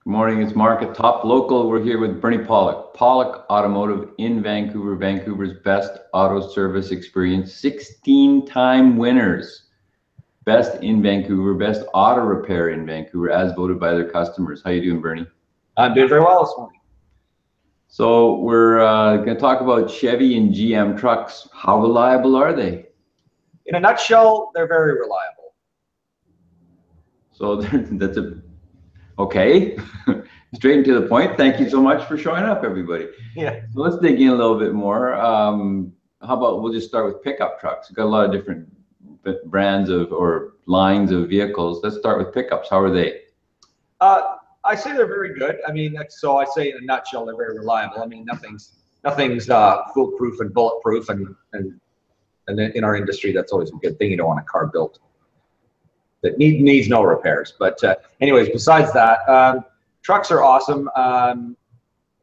Good morning, it's Mark at Top Local. We're here with Bernie Pawlik, Pawlik Automotive in Vancouver, Vancouver's best auto service experience, 16-time winners. Best in Vancouver, best auto repair in Vancouver, as voted by their customers. How you doing, Bernie? I'm doing very well this morning. So we're going to talk about Chevy and GM trucks. How reliable are they? In a nutshell, they're very reliable. So that's okay. Straight and to the point. Thank you so much for showing up, everybody. Yeah. So let's dig in a little bit more. How about we'll just start with pickup trucks. We've got a lot of different brands or lines of vehicles. Let's start with pickups. How are they? I say they're very good. I mean, so I say in a nutshell, they're very reliable. I mean, nothing's foolproof and bulletproof, and in our industry, that's always a good thing. You don't want a car built that needs no repairs. But anyways, besides that, trucks are awesome.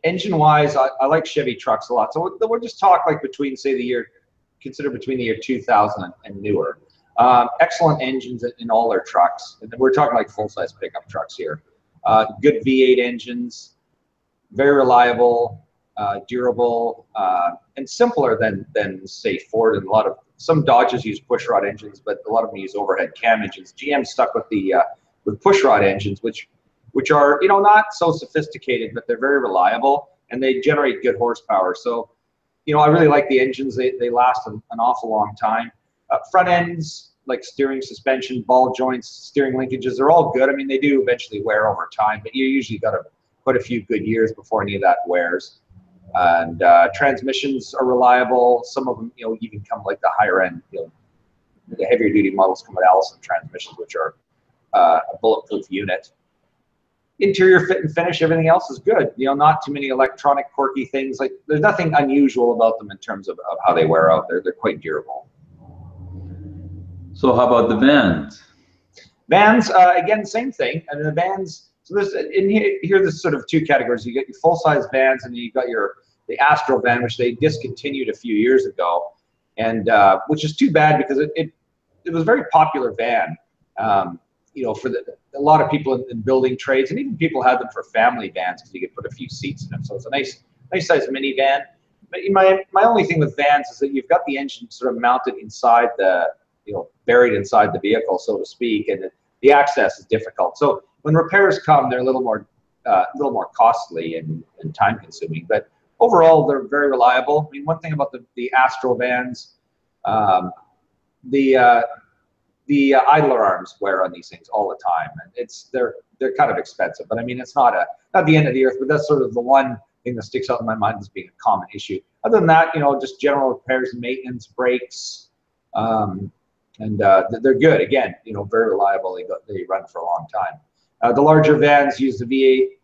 Engine-wise, I like Chevy trucks a lot. So we'll just talk like between the year 2000 and newer. Excellent engines in all their trucks, and we're talking like full-size pickup trucks here. Good V8 engines, very reliable, durable, and simpler than say Ford. And some Dodges use pushrod engines, but a lot of them use overhead cam engines. GM stuck with with pushrod engines, which are not so sophisticated, but they're very reliable and they generate good horsepower. So I really like the engines. They last an awful long time. Front ends, like steering, suspension, ball joints, steering linkages, they're all good. I mean, they do eventually wear over time, but you usually got to put a few good years before any of that wears. And transmissions are reliable. Some of them, even come like the higher end, the heavier duty models come with Allison transmissions, which are a bulletproof unit. Interior fit and finish, everything else is good. Not too many electronic quirky things. Like there's nothing unusual about them in terms of how they wear out. They're quite durable. So how about the vans? Vans, again, same thing. And the vans, so there's sort of two categories. You get your full-size vans, and then you got the Astro van, which they discontinued a few years ago, and which is too bad because it was a very popular van. For a lot of people in building trades, and even people had them for family vans because you could put a few seats in them. So it's a nice size minivan. But my only thing with vans is that you've got the engine sort of mounted inside buried inside the vehicle, so to speak, and the access is difficult. So when repairs come, they're a little more costly and time consuming. But overall, they're very reliable. I mean, one thing about the Astro vans, the idler arms wear on these things all the time, and they're kind of expensive. But I mean, it's not the end of the earth. But that's sort of the one thing that sticks out in my mind as being a common issue. Other than that, just general repairs and maintenance, brakes. And they're good. Again, very reliable. They run for a long time. The larger vans use the V8,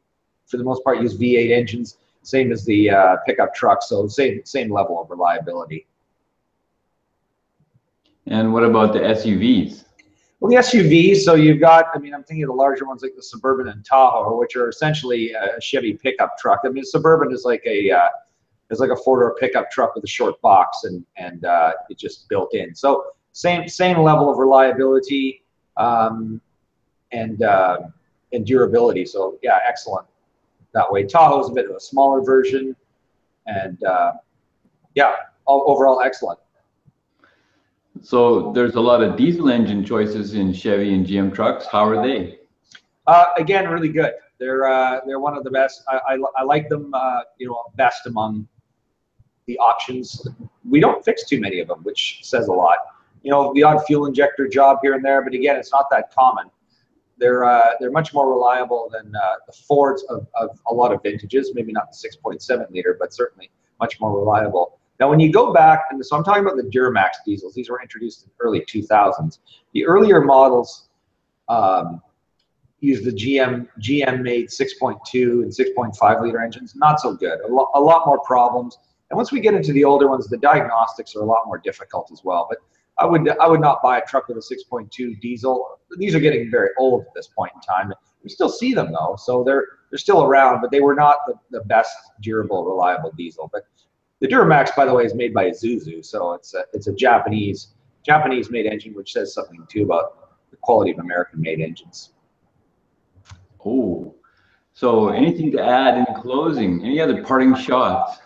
for the most part, use V8 engines, same as the pickup trucks. So same level of reliability. And what about the SUVs? Well, the SUVs, so you've got, I'm thinking of the larger ones like the Suburban and Tahoe, which are essentially a Chevy pickup truck. I mean, Suburban is like a four-door pickup truck with a short box, and it's just built in. So same level of reliability and durability. So yeah, excellent that way. Tahoe is a bit of a smaller version, and yeah, overall excellent. So there's a lot of diesel engine choices in Chevy and GM trucks. How are they? Again, really good. They're one of the best. I like them. Best among the options. We don't fix too many of them, which says a lot. The odd fuel injector job here and there, but again, it's not that common. They're much more reliable than the Fords of a lot of vintages. Maybe not the 6.7 liter, but certainly much more reliable. Now, when you go back, and so I'm talking about the Duramax diesels. These were introduced in the early 2000s. The earlier models used the GM made 6.2 and 6.5 liter engines. Not so good. A lot more problems. And once we get into the older ones, the diagnostics are a lot more difficult as well. But I would not buy a truck with a 6.2 diesel. These are getting very old at this point in time. We still see them though, so they're still around, but they were not the best durable, reliable diesel. But the Duramax, by the way, is made by Isuzu, so it's a Japanese made engine, which says something too about the quality of American made engines. Oh, So anything to add in closing? Any other parting shots?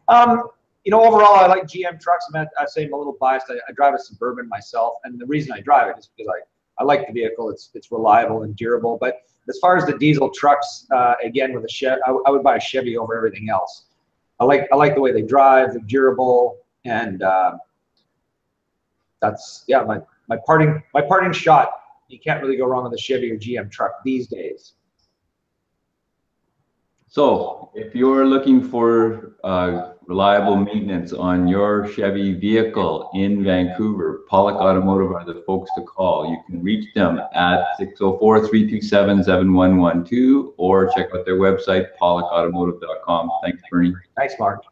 You know, overall, I like GM trucks. I say I'm a little biased. I drive a Suburban myself, and the reason I drive it is because I like the vehicle. It's reliable and durable. But as far as the diesel trucks, again, with a Chevy, I would buy a Chevy over everything else. I like the way they drive, they're durable, and that's my parting shot. You can't really go wrong with a Chevy or GM truck these days. So if you're looking for reliable maintenance on your Chevy vehicle in Vancouver, Pawlik Automotive are the folks to call. You can reach them at 604-327-7112 or check out their website, pawlikautomotive.com. Thanks, Bernie. Thanks, Mark.